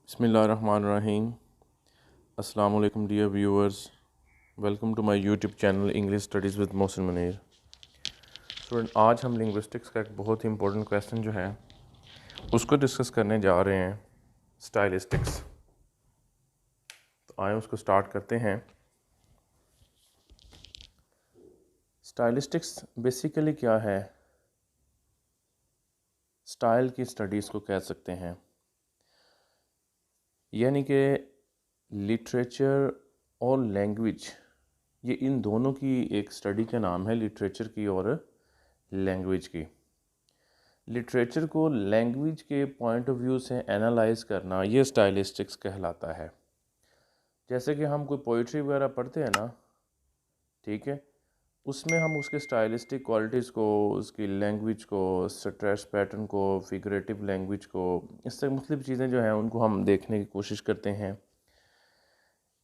बिस्मिल्लाहिर्रहमानिर्रहीम। अस्सलाम वालेकुम dear viewers, welcome to my YouTube channel English studies with Mohsin Munir. Student, आज हम लिंग्विस्टिक्स का एक बहुत ही इंपॉर्टेंट क्वेश्चन जो है उसको डिस्कस करने जा रहे हैं, स्टाइलिस्टिक्स। तो आए उसको स्टार्ट करते हैं। स्टाइलिस्टिक्स बेसिकली क्या है? स्टाइल की स्टडीज़ को कह सकते हैं, यानी कि लिटरेचर और लैंग्वेज, ये इन दोनों की एक स्टडी का नाम है, लिटरेचर की और लैंग्वेज की। लिटरेचर को लैंग्वेज के पॉइंट ऑफ व्यू से एनालाइज करना, ये स्टाइलिस्टिक्स कहलाता है। जैसे कि हम कोई पोइट्री वगैरह पढ़ते हैं ना, ठीक है, उसमें हम उसके स्टाइलिस्टिक क्वालिटीज़ को, उसकी लैंग्वेज को, स्ट्रेस पैटर्न को, फिगरेटिव लैंग्वेज को, इससे मुख्तलिफ चीज़ें जो हैं उनको हम देखने की कोशिश करते हैं।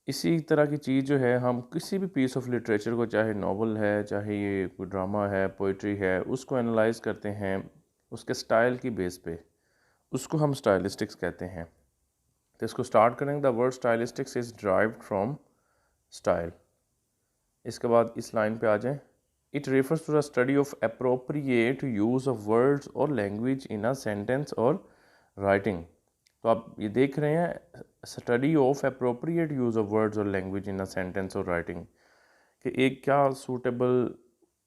इसी तरह की चीज़ जो है, हम किसी भी पीस ऑफ लिटरेचर को, चाहे नावल है, चाहे ये कोई ड्रामा है, पोइट्री है, उसको एनालाइज करते हैं उसके स्टाइल की बेस पे, उसको हम स्टाइलिस्टिक्स कहते हैं। तो इसको स्टार्ट करेंगे। The word stylistics is derived from style. इसके बाद इस लाइन पे आ जाएं। It refers to the study of appropriate use of words और लैंग्वेज इन अ सेंटेंस और राइटिंग। तो आप ये देख रहे हैं, study of appropriate use of words और लैंग्वेज इन अ सेंटेंस और राइटिंग, कि एक क्या सूटेबल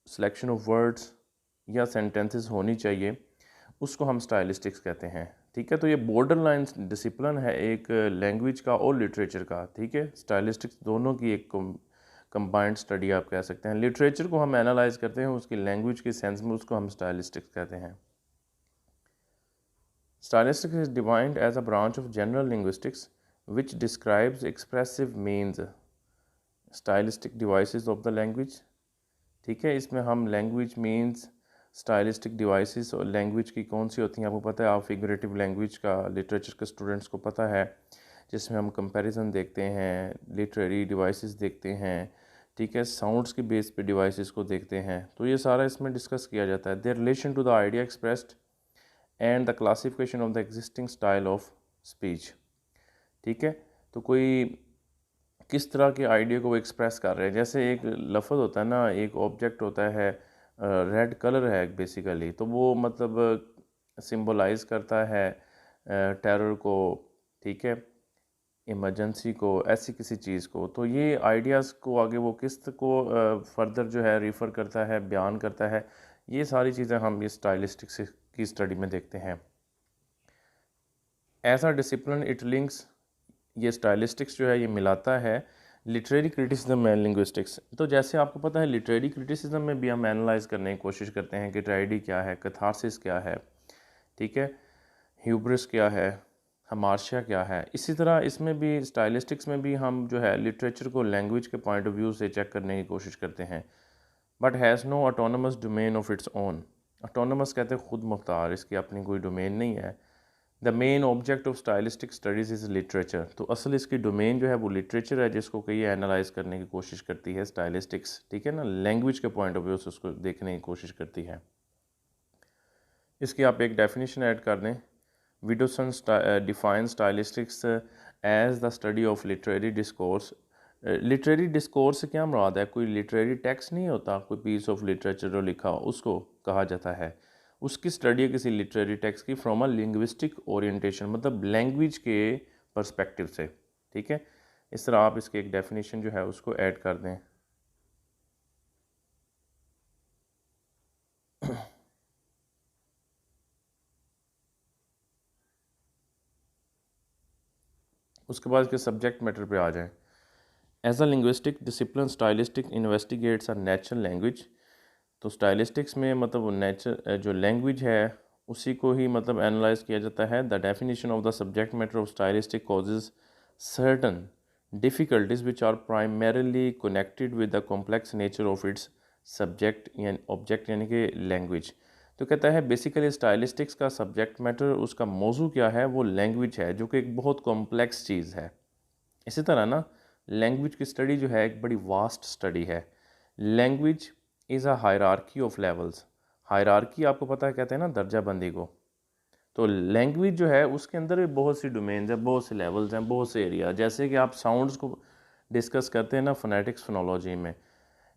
सिलेक्शन ऑफ वर्ड्स या सेंटेंसेस होनी चाहिए, उसको हम स्टाइलिस्टिक्स कहते हैं। ठीक है, तो ये बॉर्डर लाइन डिसिप्लिन है एक लैंग्वेज का और लिटरेचर का। ठीक है, स्टाइलिस्टिक्स दोनों की एक कंबाइंड स्टडी आप कह सकते हैं। लिटरेचर को हम एनालाइज करते हैं उसकी लैंग्वेज के सेंस में, उसको हम स्टाइलिस्टिक्स कहते हैं। Stylistics is defined as a branch of general linguistics which describes expressive means, stylistic devices of the language। ठीक है, इसमें हम लैंग्वेज मीन्स, स्टाइलिस्टिक डिवाइसेस और लैंग्वेज की कौन सी होती हैं आपको पता है। आप फिगरेटिव लैंग्वेज का लिटरेचर के स्टूडेंट्स को पता है, जिसमें हम कंपैरिजन देखते हैं, लिटरेरी डिवाइसेस देखते हैं, ठीक है, साउंड्स के बेस पे डिवाइसेस को देखते हैं। तो ये सारा इसमें डिस्कस किया जाता है। Their relation to the idea expressed and the classification of the existing style of speech. ठीक है, तो कोई किस तरह के आइडिया को वो एक्सप्रेस कर रहे हैं। जैसे एक लफ्ज़ होता है ना, एक ऑब्जेक्ट होता है, रेड कलर है बेसिकली, तो वो मतलब सिंबलाइज करता है टेरर को, ठीक है, इमरजेंसी को, ऐसी किसी चीज़ को। तो ये आइडियाज़ को आगे वो किस को फर्दर जो है रिफ़र करता है, बयान करता है, ये सारी चीज़ें हम ये स्टाइलिस्टिक्स की स्टडी में देखते हैं। ऐसा डिसिप्लिन इट लिंक्स, ये स्टाइलिस्टिक्स जो है ये मिलाता है लिटरेरी क्रिटिसिज्म एंड लिंग्विस्टिक्स। तो जैसे आपको पता है, लिटरेरी क्रिटिसिज्म में भी हम एनालाइज करने की कोशिश करते हैं कि ट्रेजेडी क्या है, कैथारसिस क्या है, ठीक है, ह्यूब्रिस क्या है, हमार्शिया क्या है। इसी तरह इसमें भी, स्टाइलिस्टिक्स में भी हम जो है लिटरेचर को लैंग्वेज के पॉइंट ऑफ व्यू से चेक करने की कोशिश करते हैं। But has no autonomous domain of its own. Autonomous कहते हैं खुद मुख्तार, इसकी अपनी कोई डोमेन नहीं है। The main object of stylistic studies is literature. तो असल इसकी डोमेन जो है वो लिटरेचर है, जिसको कहीं एनालाइज करने की कोशिश करती है स्टाइलिस्टिक्स। ठीक है ना, लैंग्वेज के पॉइंट ऑफ व्यू से उसको देखने की कोशिश करती है। इसकी आप एक डेफिनेशन ऐड कर दें। Widdowson define stylistics as the study of literary discourse. Literary discourse से क्या मुराद है? कोई लिटरेरी टेक्स्ट नहीं होता, कोई पीस ऑफ लिटरेचर जो लिखा हो उसको कहा जाता है। उसकी स्टडी है किसी लिटरेरी टेक्स्ट की फ्रॉम अ लिंग्विस्टिक ओरिएंटेशन, मतलब लैंग्वेज के पर्सपेक्टिव से। ठीक है, इस तरह आप इसकी एक डेफिनेशन जो है उसको ऐड कर दें। उसके बाद इसके सब्जेक्ट मैटर पे आ जाएं। As a linguistic discipline stylistic investigates a natural language. तो स्टाइलिस्टिक्स में मतलब वो नेचर जो लैंग्वेज है उसी को ही मतलब एनालाइज किया जाता है। The definition of the subject matter of stylistic causes certain difficulties which are primarily connected with the complex nature of its subject यानी ऑब्जेक्ट, यानी कि लैंग्वेज। तो कहता है बेसिकली स्टाइलिस्टिक्स का सब्जेक्ट मैटर, उसका मौजू क्या है, वो लैंग्वेज है, जो कि एक बहुत कॉम्प्लेक्स चीज़ है। इसी तरह ना, लैंग्वेज की स्टडी जो है एक बड़ी वास्ट स्टडी है। Language is a hierarchy of levels. Hierarchy आपको पता है, कहते हैं ना दर्जा बंदी को। तो लैंग्वेज जो है उसके अंदर भी बहुत सी डोमेन्स हैं, बहुत से लेवल्स हैं, बहुत से एरिया, जैसे कि आप साउंड्स को डिस्कस करते हैं ना फोनेटिक्स फोनोलॉजी में,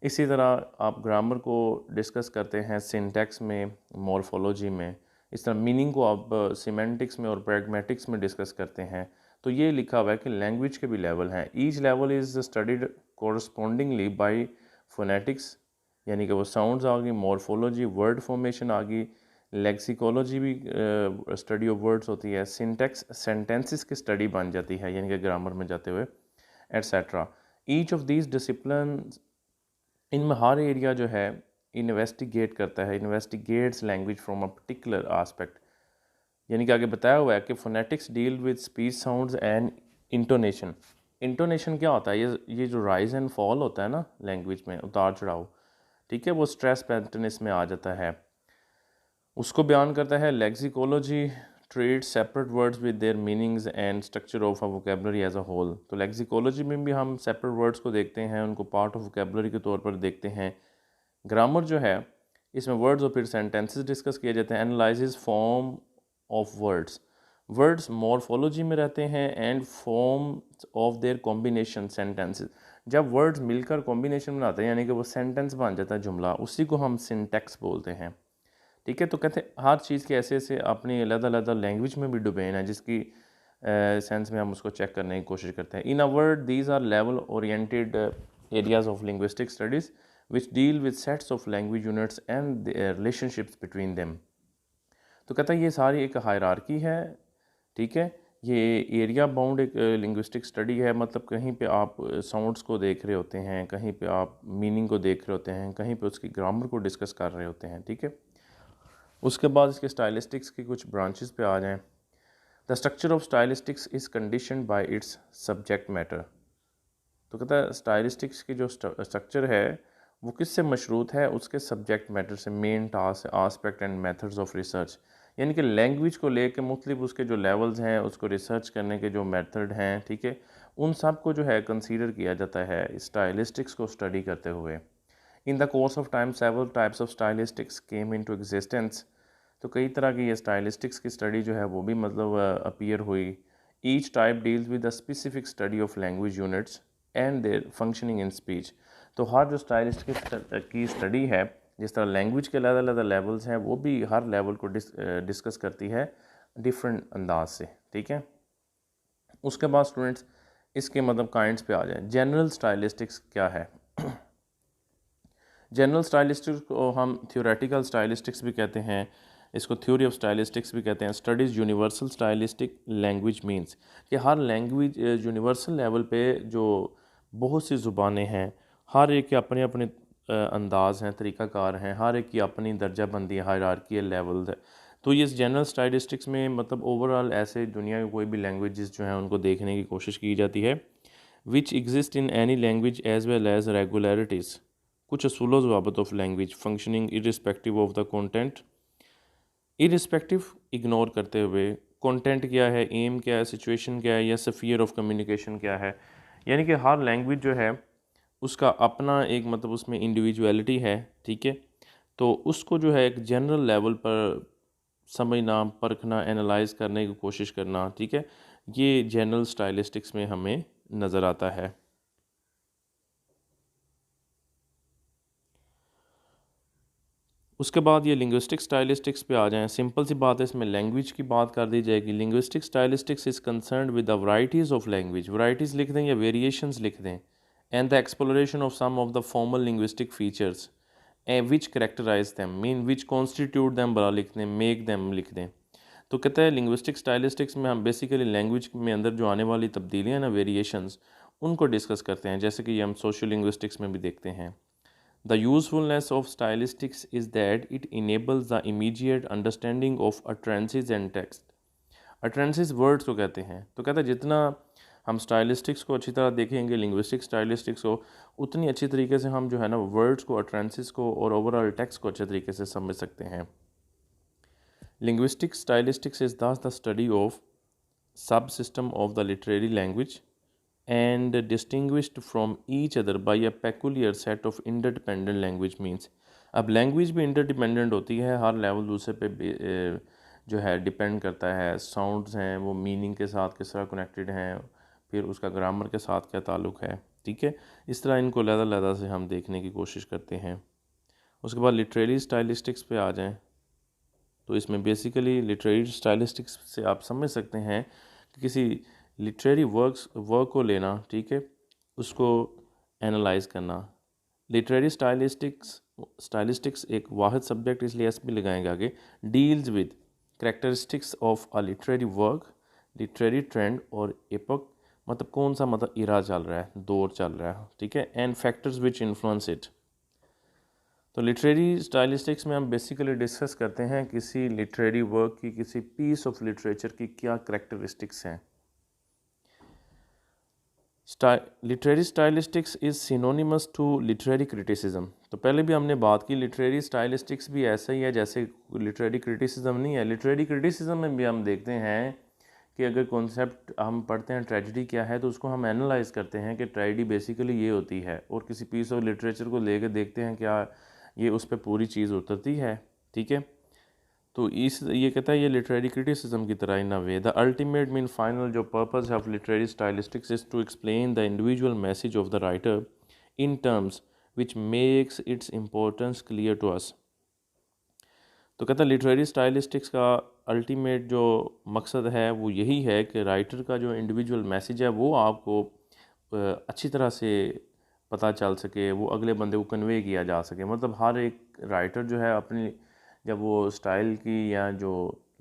इसी तरह आप ग्रामर को डिस्कस करते हैं सिंटैक्स में, मॉर्फोलॉजी में, इस तरह मीनिंग को आप सिमेंटिक्स में और प्रैग्मेटिक्स में डिस्कस करते हैं। तो ये लिखा हुआ है कि लैंग्वेज के भी लेवल हैं, each level is studied correspondingly by phonetics, यानी कि वो साउंड्स आ गई, मॉर्फोलॉजी वर्ड फॉर्मेशन आ गई, लेक्सिकोलॉजी भी स्टडी ऑफ वर्ड्स होती है, सिंटैक्स सेंटेंसेस की स्टडी बन जाती है यानी कि ग्रामर में जाते हुए, etcetera. Each of these discipline, इनमें हर एरिया जो है इन्वेस्टिगेट करता है, investigates language from a particular aspect, यानी कि आगे बताया हुआ है कि phonetics deal with speech sounds and intonation. Intonation क्या होता है? ये जो राइज एंड फॉल होता है ना लैंग्वेज में, उतार चढ़ाव, ठीक है, वो स्ट्रेस पैटर्न इसमें आ जाता है, उसको बयान करता है। Lexicology treat separate words with their meanings and structure of a vocabulary as a whole. तो लेक्सिकोलॉजी में भी हम सेपरेट वर्ड्स को देखते हैं, उनको पार्ट ऑफ वोकेबलरी के तौर पर देखते हैं। ग्रामर जो है इसमें वर्ड्स और फिर सेंटेंसेस डिस्कस किए जाते हैं, analyses form of words, words morphology में रहते हैं and form of their combination sentences. जब वर्ड्स मिलकर कॉम्बिनेशन बनाते हैं यानी कि वो सेंटेंस बन जाता है, जुमला, उसी को हम सिंटैक्स बोलते हैं, ठीक है। तो कहते हैं हर चीज़ के ऐसे ऐसे अपनी अलग-अलग लैंग्वेज में भी डोमेन है, जिसकी सेंस में हम उसको चेक करने की कोशिश करते हैं। In a word these are level oriented areas of linguistic studies which deal with sets of language units and relationships between them. तो कहता है ये सारी एक हायरार्की है, ठीक है, ये एरिया बाउंड एक लिंग्विस्टिक स्टडी है, मतलब कहीं पे आप साउंड्स को देख रहे होते हैं, कहीं पे आप मीनिंग को देख रहे होते हैं, कहीं पे उसकी ग्रामर को डिस्कस कर रहे होते हैं, ठीक है। उसके बाद इसके स्टाइलिस्टिक्स की कुछ ब्रांचेस पे आ जाएं। The structure of stylistics is conditioned bye it's subject matter. तो कहता है स्टाइलिस्टिक्स की जो स्ट्रक्चर है वो किससे मशरूत है? उसके सब्जेक्ट मैटर से, main task, aspect and methods of research, यानी कि लैंग्वेज को लेकर मुख्तलिफ उसके जो लेवल्स हैं, उसको रिसर्च करने के जो मेथड हैं, ठीक है, उन सब को जो है कंसीडर किया जाता है स्टाइलिस्टिक्स को स्टडी करते हुए। In the course of time several types of stylistics came into existence. तो कई तरह की ये स्टाइलिस्टिक्स की स्टडी जो है वो भी मतलब अपीयर हुई। Each type deals with a specific study of language units and there functioning in speech. तो हर जो स्टाइलिस्ट की स्टडी है, जिस तरह लैंग्वेज के अलग अलग लेवल्स हैं, वो भी हर लेवल को डिस्कस करती है डिफरेंट अंदाज से, ठीक है। उसके बाद स्टूडेंट्स इसके मतलब काइंड्स पे आ जाए। जनरल स्टाइलिस्टिक्स क्या है? जनरल स्टाइलिस्टिक्स को हम थ्योरेटिकल स्टाइलिस्टिक्स भी कहते हैं, इसको थ्योरी ऑफ स्टाइलिस्टिक्स भी कहते हैं। Studies universal stylistic language means कि हर लैंग्वेज यूनिवर्सल लेवल पे जो बहुत सी ज़ुबानें हैं, हर एक के अपने अपने अंदाज हैं, तरीक़ाकार हैं, हर एक की अपनी दर्जा बंदी है, हायरार्कियल लेवल है। तो ये जनरल स्टाइलिस्टिक्स में मतलब ओवरऑल ऐसे दुनिया की कोई भी लैंग्वेजेस जो हैं उनको देखने की कोशिश की जाती है। Which exist in any language as well as regularities, कुछ असूल ज़वाबत of language functioning irrespective of the content. Irrespective ignore करते हुए, कंटेंट क्या है, एम क्या है, सिचुएशन क्या है, या स्फीयर ऑफ कम्युनिकेशन क्या है, यानी कि हर लैंग्वेज जो है उसका अपना एक मतलब उसमें इंडिविजुअलिटी है, ठीक है। तो उसको जो है एक जनरल लेवल पर समझना, परखना, एनालाइज करने की कोशिश करना, ठीक है, ये जनरल स्टाइलिस्टिक्स में हमें नज़र आता है। उसके बाद ये लिंग्विस्टिक स्टाइलिस्टिक्स पे आ जाएं। सिंपल सी बात है, इसमें लैंग्वेज की बात कर दी जाएगी। Linguistic stylistics is concerned with the varieties of language, varieties लिख दें या वेरिएशंस लिख दें, and the exploration of some of the formal linguistic features and which characterise them, mean which constitute them, बड़ा लिख दें, मेक दैम लिख दें। तो कहता है लिंग्विस्टिक स्टाइलिस्टिक्स में हम बेसिकली लैंग्वेज में अंदर जो आने वाली तब्दीलियाँ ना, वेरिएशंस, उनको डिस्कस करते हैं, जैसे कि ये हम सोशल लिंग्विस्टिक्स में भी देखते हैं। The usefulness of stylistics is that it enables the immediate understanding of utterances and text. Utterances words को कहते हैं। तो कहता है जितना हम स्टाइलिस्टिक्स को अच्छी तरह देखेंगे, लिंग्विस्टिक स्टाइलिस्टिक्स को, उतनी अच्छी तरीके से हम जो है ना वर्ड्स को, utterances को और ओवरऑल टेक्स्ट को अच्छे तरीके से समझ सकते हैं। Linguistic stylistics is thus the study of subsystem of the literary language and distinguished from each other by a peculiar set of interdependent language means। अब लैंग्वेज भी इंटरडिपेंडेंट होती है, हर लेवल दूसरे पे जो है डिपेंड करता है। साउंड्स हैं वो मीनिंग के साथ किस तरह कनेक्टेड हैं, फिर उसका ग्रामर के साथ क्या ताल्लुक़ है, ठीक है। इस तरह इनको लहदा से हम देखने की कोशिश करते हैं। उसके बाद लिटरेरी स्टाइलिस्टिक्स पे आ जाएं, तो इसमें बेसिकली लिटरेरी स्टाइलिस्टिक्स से आप समझ सकते हैं कि किसी लिटरेरी वर्क को लेना, ठीक है, उसको एनालाइज करना। लिटरेरी स्टाइलिस्टिक्स एक वाहिद सब्जेक्ट, इसलिए एस भी लगाएंगे आगे, deals with characteristics of a literary work, literary trend और एपक, मतलब कौन सा मतलब इरा चल रहा है, दौर चल रहा है, ठीक है, and factors which influence it. तो लिटरेरी स्टाइलिस्टिक्स में हम बेसिकली डिस्कस करते हैं किसी लिटरेरी वर्क की, किसी पीस ऑफ लिटरेचर की क्या करेक्टरिस्टिक्स हैं। Literary stylistics is synonymous to literary criticism. तो पहले भी हमने बात की, लिटरेरी स्टाइलिस्टिक्स भी ऐसा ही है जैसे लिटरेरी क्रिटिसिज्म नहीं है। लिटरेरी क्रिटिसिज्म में भी हम देखते हैं कि अगर कॉन्सेप्ट हम पढ़ते हैं ट्रेजेडी क्या है, तो उसको हम एनालाइज करते हैं कि ट्रेजेडी बेसिकली ये होती है, और किसी पीस ऑफ लिटरेचर को लेकर देखते हैं क्या ये उस पर पूरी चीज़ उतरती है, ठीक है। तो ये कहता है ये लिटरेरी क्रिटिसिज्म की तरह in a way the ultimate mean final जो purpose of literary stylistics is to explain the individual message of the writer in terms which makes its importance clear to us. तो कहता है literary stylistics का ultimate जो मकसद है वो यही है कि राइटर का जो इंडिविजुअल मैसेज है वो आपको अच्छी तरह से पता चल सके, वो अगले बंदे को कन्वे किया जा सके। मतलब हर एक राइटर जो है अपनी, जब वो स्टाइल की या जो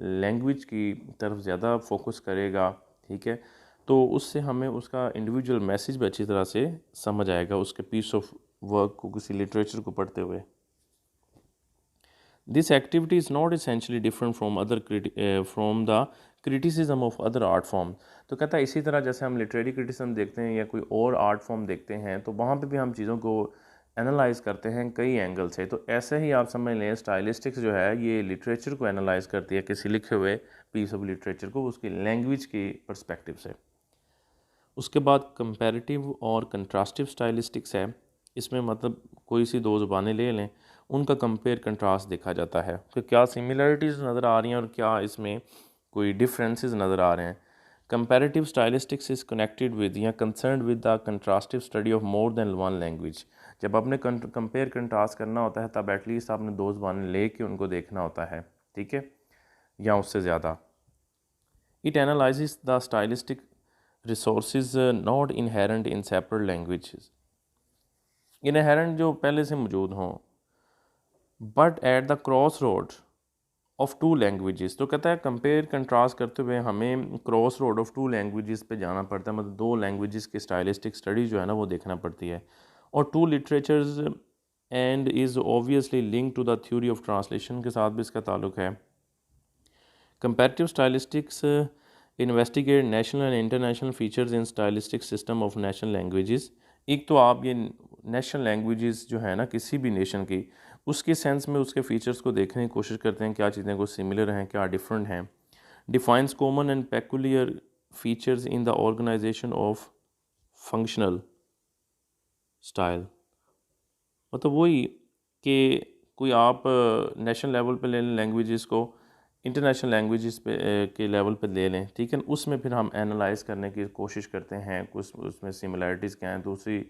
लैंग्वेज की तरफ ज़्यादा फोकस करेगा, ठीक है, तो उससे हमें उसका इंडिविजुअल मैसेज भी अच्छी तरह से समझ आएगा उसके पीस ऑफ वर्क को, किसी लिटरेचर को पढ़ते हुए। This activity is not essentially different from the criticism of other art form. तो कहता है इसी तरह जैसे हम लिटरेरी क्रिटिसिज्म देखते हैं या कोई और आर्ट फॉर्म देखते हैं, तो वहाँ पे भी हम चीज़ों को एनालाइज करते हैं कई एंगल से। तो ऐसे ही आप समझ लें स्टाइलिस्टिक्स जो है ये लिटरेचर को एनालाइज करती है, किसी लिखे हुए पीस ऑफ लिटरेचर को उसकी लैंग्वेज की पर्सपेक्टिव से। उसके बाद कंपैरेटिव और कंट्रास्टिव स्टाइलिस्टिक्स है। इसमें मतलब कोई सी दो ज़ुबानें ले लें, उनका कंपेयर कंट्रास्ट देखा जाता है कि क्या सिमिलरिटीज़ नज़र आ रही हैं और क्या इसमें कोई डिफरेंसेस नज़र आ रहे हैं। Comparative stylistics is connected with या concern with the contrastive study of more than one language. जब आपने कंपेयर कंट्रास्ट करना होता है तब एटलीस्ट आपने दो ज़ुबानें ले के उनको देखना होता है, ठीक है, या उससे ज़्यादा। It analyses the stylistic resources not inherent in separate languages, inherent जो पहले से मौजूद हों, but at the cross road of to languages. तो कहता है कंपेयर कंट्रास्ट करते हुए हमें cross road of to languages पे जाना पड़ता है, मतलब दो लैंग्वेजेस की स्टाइलिस्टिक स्टडी जो है ना वो देखना पड़ती है। और two literatures and is obviously link to the theory of translation के साथ भी इसका ताल्लुक है। Comparative stylistics investigate national and international features in stylistic system of national languages. एक तो आप ये नेशनल लैंग्वेजेस जो है ना किसी भी नेशन की, उसके सेंस में उसके फीचर्स को देखने की कोशिश करते हैं, क्या चीज़ें को सिमिलर हैं, क्या डिफरेंट हैं। Defines common and peculiar features in the organisation of functional style. मतलब वही कि कोई आप नेशनल लेवल पे ले लें लैंग्वेजेस को, इंटरनेशनल लैंग्वेजेस पे के लेवल पे ले लें, ठीक है, उसमें फिर हम एनालाइज करने की कोशिश करते हैं कुछ उसमें सिमिलरिटीज़ क्या हैं, दूसरी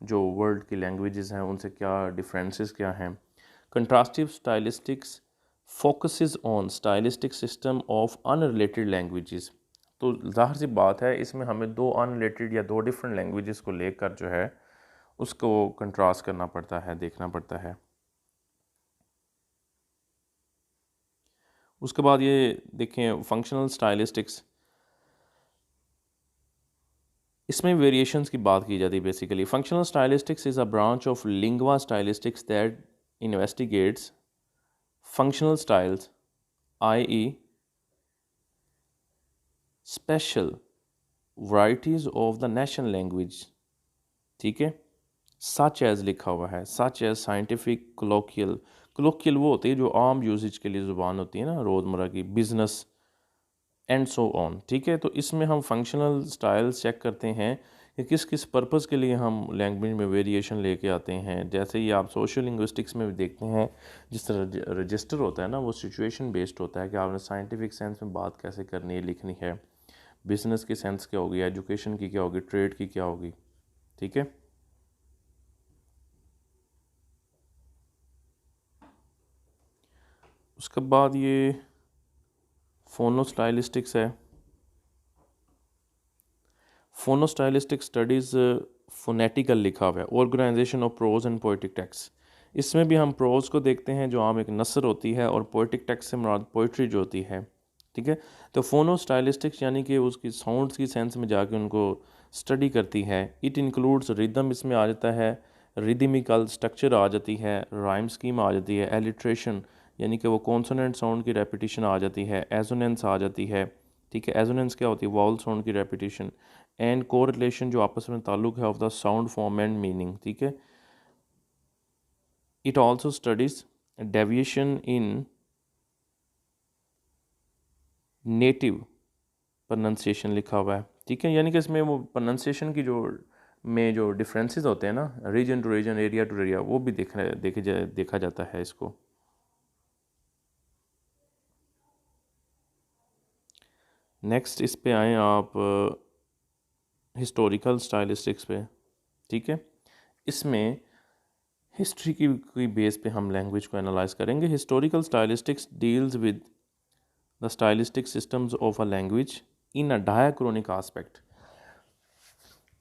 जो वर्ल्ड की लैंग्वेजेस हैं उनसे क्या डिफरेंसेस क्या हैं। Contrastive stylistics focuses on stylistic system of unrelated languages. तो ज़ाहिर सी बात है इसमें हमें दो अनरिलेटेड या दो डिफरेंट लैंग्वेजेस को लेकर जो है उसको कंट्रास्ट करना पड़ता है, देखना पड़ता है। उसके बाद ये देखें फंक्शनल स्टाइलिस्टिक्स, इसमें वेरिएशंस की बात की जाती है। Basically functional stylistics is a branch of lingua stylistics that investigates functional styles, i.e. Special varieties of the national language, ठीक है, सच एज़ लिखा हुआ है, such as scientific colloquial. Colloquial वो होती है जो आम यूजेज के लिए ज़ुबान होती है ना रोज़मर्रा की, बिजनेस एंड सो ऑन, ठीक है। तो इसमें हम फंक्शनल स्टाइल चेक करते हैं कि किस किस पर्पज़ के लिए हम लैंग्वेज में वेरिएशन लेके आते हैं। जैसे ही आप सोशल लिंग्विस्टिक्स में भी देखते हैं, जिस तरह रजिस्टर होता है ना, वो सिचुएशन बेस्ड होता है कि आपने साइंटिफिक सेंस में बात कैसे करनी है, लिखनी है, बिजनेस की सेंस क्या होगी, एजुकेशन की क्या होगी, ट्रेड की क्या होगी। ठीक है। उसके बाद ये फोनोस्टाइलिस्टिक्स है। फोनोस्टाइलिस्टिक स्टडीज़ फोनेटिकल लिखा हुआ है, organisation of prose and poetic text. इसमें भी हम प्रोज को देखते हैं जो आम एक नसर होती है, और पोइटिक टेक्स्ट से मुराद पोइट्री जो होती है। ठीक है। तो फोनोस्टाइलिस्टिक्स यानी कि उसकी साउंड्स की सेंस में जाके उनको स्टडी करती है। इट इंक्लूड्स रिदम, इसमें आ जाता है, रिदमिकल स्ट्रक्चर आ जाती है, राइम स्कीम आ जाती है, एलिट्रेशन यानी कि वो कॉन्सोनेंट साउंड की रेपिटेशन आ जाती है, एजोनेंस आ जाती है। ठीक है। एजोनेंस क्या होती है, वाउल साउंड की रेपिटेशन, एंड कोरिलेशन जो आपस में ताल्लुक है of the sound form and meaning. ठीक है। It also studies deviation in native pronunciation लिखा हुआ है। ठीक है। यानी कि इसमें वो प्रोनाउंसिएशन की जो डिफरेंसेस होते हैं ना, region to region, area to area, वो भी देखा जाता है इसको। नेक्स्ट इस पे आए आप हिस्टोरिकल स्टाइलिस्टिक्स पे। ठीक है। इसमें हिस्ट्री की बेस पे हम लैंग्वेज को एनालाइज करेंगे। Historical stylistics deals with the stylistic systems of a language in a diachronic aspect.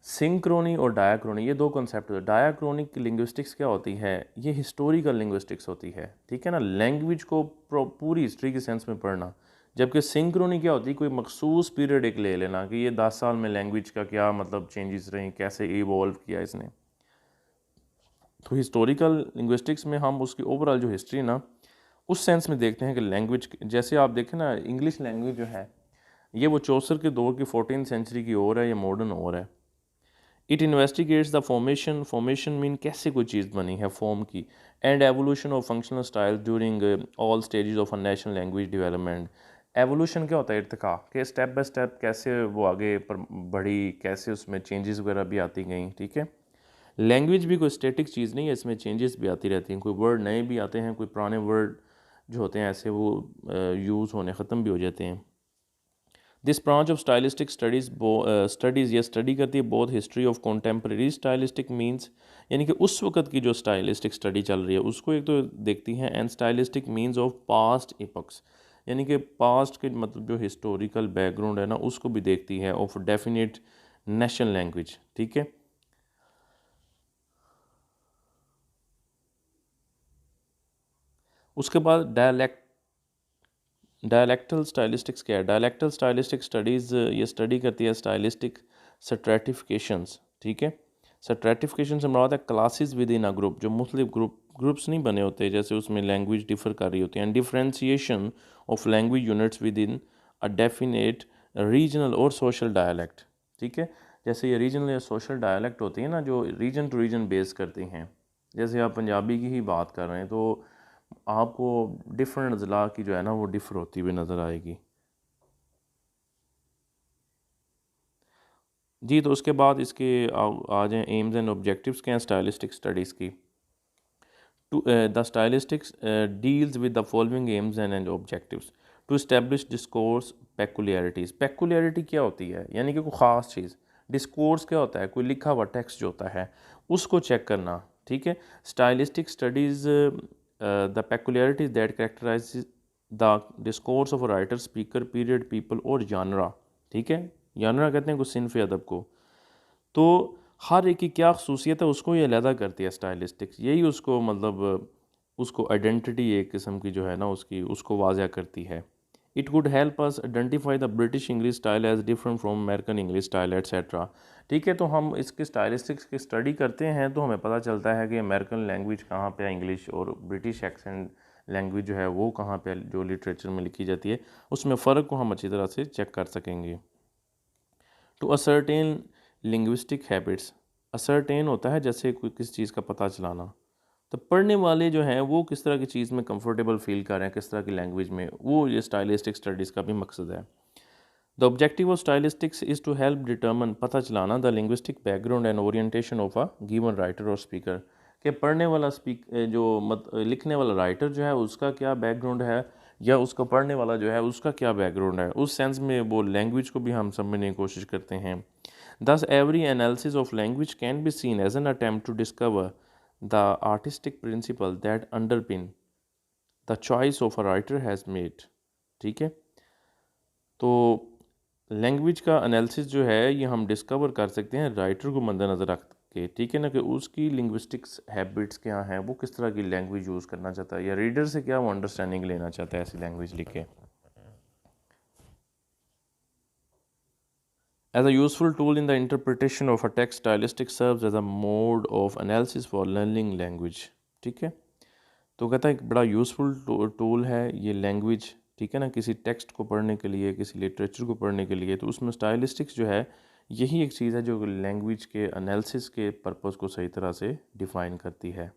Synchrony और डायाक्रोनी, ये दो कॉन्सेप्ट होते हैं। डायाक्रोनिक लिंग्विस्टिक्स क्या होती है, ये हिस्टोरिकल लिंग्विस्टिक्स होती है। ठीक है ना, लैंग्वेज को पूरी हिस्ट्री के सेंस में पढ़ना। जबकि सिंक्रोनी क्या होती है, कोई मखसूस पीरियड एक ले लेना कि ये 10 साल में लैंग्वेज का क्या मतलब चेंजेस रही, कैसे इवॉल्व किया इसने। तो हिस्टोरिकल लिंग्विस्टिक्स में हम उसकी ओवरऑल जो हिस्ट्री ना, उस सेंस में देखते हैं कि लैंग्वेज, जैसे आप देखें ना, इंग्लिश लैंग्वेज जो है ये वो चौसर के दौर की 14th सेंचुरी की ओर है, या मॉडर्न ओर है। It investigates the formation mean कैसे कोई चीज़ बनी है, फॉर्म की, and evolution of functional style during all stages of a national language development. Evolution क्या होता है, इर्तिका के स्टेप बाय स्टेप कैसे वो आगे पर बढ़ी, कैसे उसमें चेंजेस वगैरह भी आती गई। ठीक है। लैंग्वेज भी कोई स्टैटिक चीज़ नहीं है, इसमें चेंजेस भी आती रहती हैं, कोई वर्ड नए भी आते हैं, कोई पुराने वर्ड जो होते हैं ऐसे वो यूज़ होने ख़त्म भी हो जाते हैं। This branch of stylistic studies ये स्टडी करती है both history of contemporary stylistic means, यानी कि उस वक्त की जो स्टाइलिस्टिक स्टडी चल रही है उसको एक तो देखती हैं, and stylistic means of past epochs, यानी कि पास्ट के मतलब जो हिस्टोरिकल बैकग्राउंड है ना उसको भी देखती है, ऑफ डेफिनेट नेशनल लैंग्वेज। ठीक है। उसके बाद डायलेक्टल स्टाइलिस्टिक्स क्या है। डायलेक्टल स्टाइलिस्टिक स्टडीज़ ये स्टडी करती है स्टाइलिस्टिक स्ट्रेटिफिकेशंस। ठीक है। स्ट्रेटिफिकेशन से मुराद है classes with in a group, जो मुख्तलिफ ग्रुप्स नहीं बने होते, जैसे उसमें लैंग्वेज डिफर कर रही होती है, and differentiation of language units with in a definite regional और सोशल डायलैक्ट। ठीक है। जैसे ये रीजनल या सोशल डायलैक्ट होती है ना, जो रीजन टू रीजन बेस करती हैं। जैसे आप पंजाबी की ही बात कर रहे हैं तो आपको डिफरेंट ज़िला की जो है ना वो डिफ़र होती हुई नज़र आएगी। जी, तो उसके बाद इसके आ जाएँ एम्स एंड ऑब्जेक्टिव्स क्या हैं स्टाइलिस्टिक स्टडीज़ की। To the stylistics deals with the following aims and objectives. To establish discourse peculiarities. Peculiarity क्या होती है, यानी कि कोई ख़ास चीज़। डिस्कोर्स क्या होता है, कोई लिखा हुआ टेक्स्ट जो होता है उसको चेक करना। ठीक है। Stylistic studies the peculiarities that characterise the discourse of writer, speaker, period, people और जानरा। ठीक है। जानरा कहते हैं कुछ सिनफ अदब को। तो हर एक की क्या खसूसियत है उसको ये अलहदा करती है स्टाइलिस्टिक्स, यही उसको मतलब उसको आइडेंटिटी एक किस्म की जो है ना उसकी उसको वाज़ह करती है। It would help us identify the British English style as different from American English style etcetera. ठीक है। तो हम इसके स्टाइलिस्टिक्स की स्टडी करते हैं तो हमें पता चलता है कि अमेरिकन लैंग्वेज कहाँ पे है इंग्लिश, और ब्रिटिश एक्सेंट लैंग्वेज जो है वो कहाँ पे जो लिटरेचर में लिखी जाती है, उसमें फ़र्क को हम अच्छी तरह से चेक कर सकेंगे। To ascertain linguistic habits. Ascertain होता है जैसे कोई किसी चीज़ का पता चलाना, तो पढ़ने वाले जो हैं वो किस तरह की चीज़ में कंफर्टेबल फील कर रहे हैं, किस तरह की लैंग्वेज में, वो ये स्टाइलिस्टिक स्टडीज़ का भी मकसद है। The objective of stylistics is to help determine, पता चलाना, the linguistic background and orientation of a given writer और स्पीकर, कि पढ़ने वाला लिखने वाला राइटर जो है उसका क्या बैकग्राउंड है, या उसको पढ़ने वाला जो है उसका क्या बैकग्राउंड है, उस सेंस में वो लैंग्वेज को भी हम समझने की कोशिश करते हैं। Thus every analysis of language can be seen as an attempt to discover the artistic principle that underpin the choice of a writer has made. ठीक है, तो लैंग्वेज का एनालिसिस जो है ये हम डिस्कवर कर सकते हैं राइटर को मद्देनज़र रख के, ठीक है ना, कि उसकी लिंग्विस्टिक्स हैबिट्स क्या हैं, वो किस तरह की लैंग्वेज यूज़ करना चाहता है, या रीडर से क्या वो अंडरस्टैंडिंग लेना चाहता है ऐसी लैंग्वेज लिखे। As a useful tool in the interpretation of a text, stylistic serves as a mode of analysis for learning language। ठीक है, तो कहता है एक बड़ा यूज़फुल टूल है ये लैंग्वेज, ठीक है ना, किसी टेक्स्ट को पढ़ने के लिए, किसी लिटरेचर को पढ़ने के लिए। तो उसमें स्टाइलिस्टिक्स जो है यही एक चीज़ है जो लैंग्वेज के एनालिसिस के पर्पस को सही तरह से डिफ़ाइन करती है।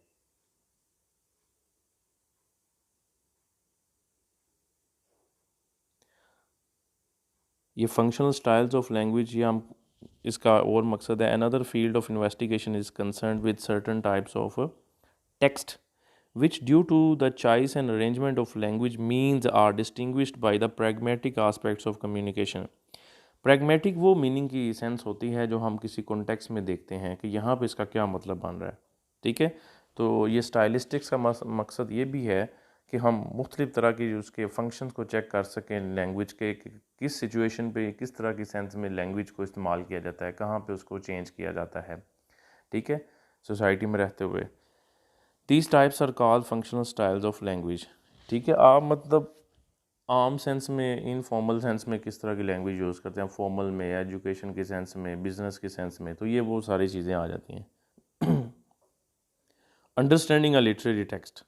ये फंक्शनल स्टाइल्स ऑफ लैंग्वेज, ये हम इसका और मकसद है, another field of investigation is concern with certain types of text which due to the choice and arrangement of language means are distinguished by the pragmatic aspects of communication। pragmatic वो meaning की sense होती है जो हम किसी context में देखते हैं कि यहाँ पे इसका क्या मतलब बन रहा है। ठीक है, तो ये स्टाइलिस्टिक्स का मकसद ये भी है कि हम मुख्तलिफ़ तरह की उसके फंक्शंस को चेक कर सकें लैंग्वेज के, कि किस सिचुएशन पे किस तरह की सेंस में लैंग्वेज को इस्तेमाल किया जाता है, कहाँ पे उसको चेंज किया जाता है। ठीक है, सोसाइटी में रहते हुए। These types are called functional styles of language। ठीक है, आप मतलब आम सेंस में, इनफॉर्मल सेंस में किस तरह की लैंग्वेज यूज़ करते हैं, फॉर्मल में, एजुकेशन के सेंस में, बिजनेस के सेंस में, तो ये वो सारी चीज़ें आ जाती हैं। अंडरस्टैंडिंग अ लिटरेरी टेक्स्ट,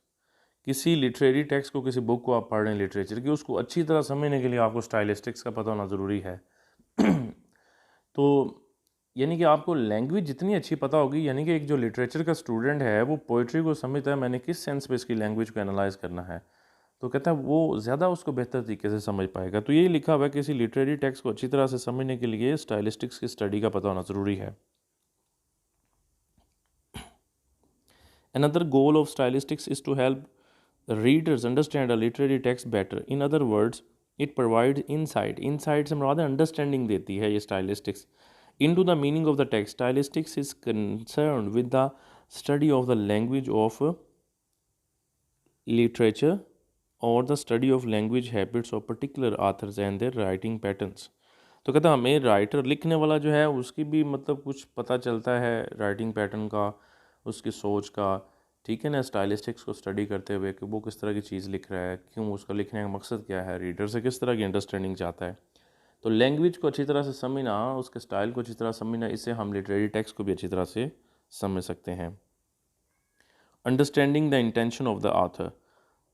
किसी लिटरेरी टेक्स्ट को, किसी बुक को आप पढ़ रहे हैं लिटरेचर की, उसको अच्छी तरह समझने के लिए आपको स्टाइलिस्टिक्स का पता होना ज़रूरी है। तो यानी कि आपको लैंग्वेज जितनी अच्छी पता होगी, यानी कि एक जो लिटरेचर का स्टूडेंट है वो पोइट्री को समझता है मैंने किस सेंस पे इसकी लैंग्वेज को एनालाइज करना है, तो कहता है वो ज़्यादा उसको बेहतर तरीके से समझ पाएगा। तो यही लिखा हुआ है कि किसी लिटरेरी टेक्स्ट को अच्छी तरह से समझने के लिए स्टाइलिस्टिक्स की स्टडी का पता होना ज़रूरी है। Another goal of stylistics is to help readers understand a literary text better। In other words, it provides insight। insight से मुराद अंडरस्टैंडिंग देती है ये stylistics into the meaning of the text। Stylistics is concerned with the study of the language of literature or the study of language habits of particular authors and their writing patterns। तो कहता हमें writer लिखने वाला जो है उसकी भी मतलब कुछ पता चलता है राइटिंग पैटर्न का, उसकी सोच का। ठीक है ना, स्टाइलिस्टिक्स को स्टडी करते हुए कि वो किस तरह की चीज़ लिख रहा है, क्यों, उसका लिखने का मकसद क्या है, रीडर से किस तरह की अंडरस्टैंडिंग चाहता है। तो लैंग्वेज को अच्छी तरह से समझना, उसके स्टाइल को अच्छी तरह समझना, इससे हम लिटरेरी टेक्स्ट को भी अच्छी तरह से समझ सकते हैं। Understanding the intention of the author,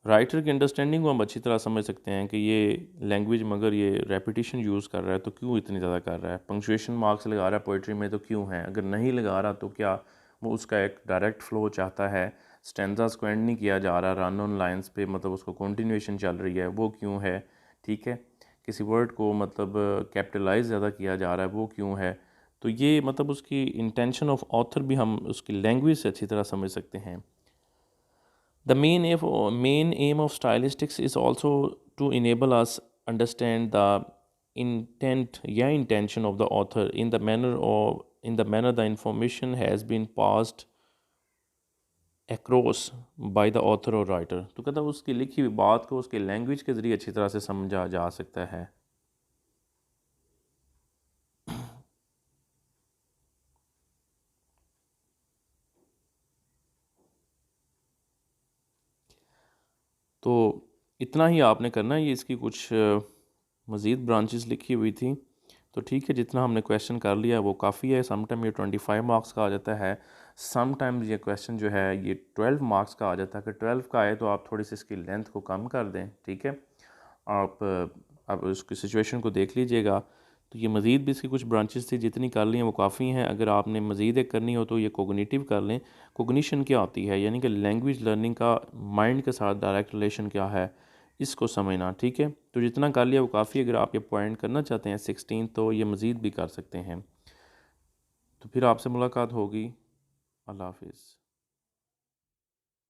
writer की अंडरस्टैंडिंग को हम अच्छी तरह समझ सकते हैं कि ये लैंग्वेज मगर ये रेपिटेशन यूज़ कर रहा है तो क्यों इतनी ज़्यादा कर रहा है, पंक्चुएशन मार्क्स लगा रहा है पोइट्री में तो क्यों है, अगर नहीं लगा रहा तो क्या वो उसका एक डायरेक्ट फ्लो चाहता है, स्टैंजास को एंड नहीं किया जा रहा, रन ऑन लाइन्स पे मतलब उसको कंटिन्यूएशन चल रही है, वो क्यों है। ठीक है, किसी वर्ड को मतलब कैपिटलाइज ज़्यादा किया जा रहा है, वो क्यों है। तो ये मतलब उसकी इंटेंशन ऑफ ऑथर भी हम उसकी लैंग्वेज से अच्छी तरह समझ सकते हैं। The main aim of stylistics is also to enable us understand the intention of the author in the manner the information has been passed across by the author or writer। तो कहता है उसकी लिखी हुई बात को उसके लैंग्वेज के ज़रिए अच्छी तरह से समझा जा सकता है। तो इतना ही आपने करना है, ये इसकी कुछ मज़ीद ब्रांचेस लिखी हुई थी। तो ठीक है, जितना हमने क्वेश्चन कर लिया वो काफ़ी है। सम टाइम ये 25 मार्क्स का आ जाता है, सम टाइम ये क्वेश्चन जो है ये 12 मार्क्स का आ जाता है। अगर 12 का आए तो आप थोड़ी सी इसकी लेंथ को कम कर दें। ठीक है, आप उसकी सिचुएशन को देख लीजिएगा। तो ये मज़ीद भी इसकी कुछ ब्रांचेस थी, जितनी कर ली हैं वो काफ़ी हैं। अगर आपने मज़ीद एक करनी हो तो ये कोग्निटिव कर लें। कोग्निशन क्या होती है, यानी कि लैंग्वेज लर्निंग का माइंड के साथ डायरेक्ट रिलेशन क्या है, इसको समझना, ठीक है। तो जितना कर लिया वो काफ़ी, अगर आप ये पॉइंट करना चाहते हैं 16 तो ये मज़ीद भी कर सकते हैं। तो फिर आपसे मुलाकात होगी। अल्लाह हाफिज़।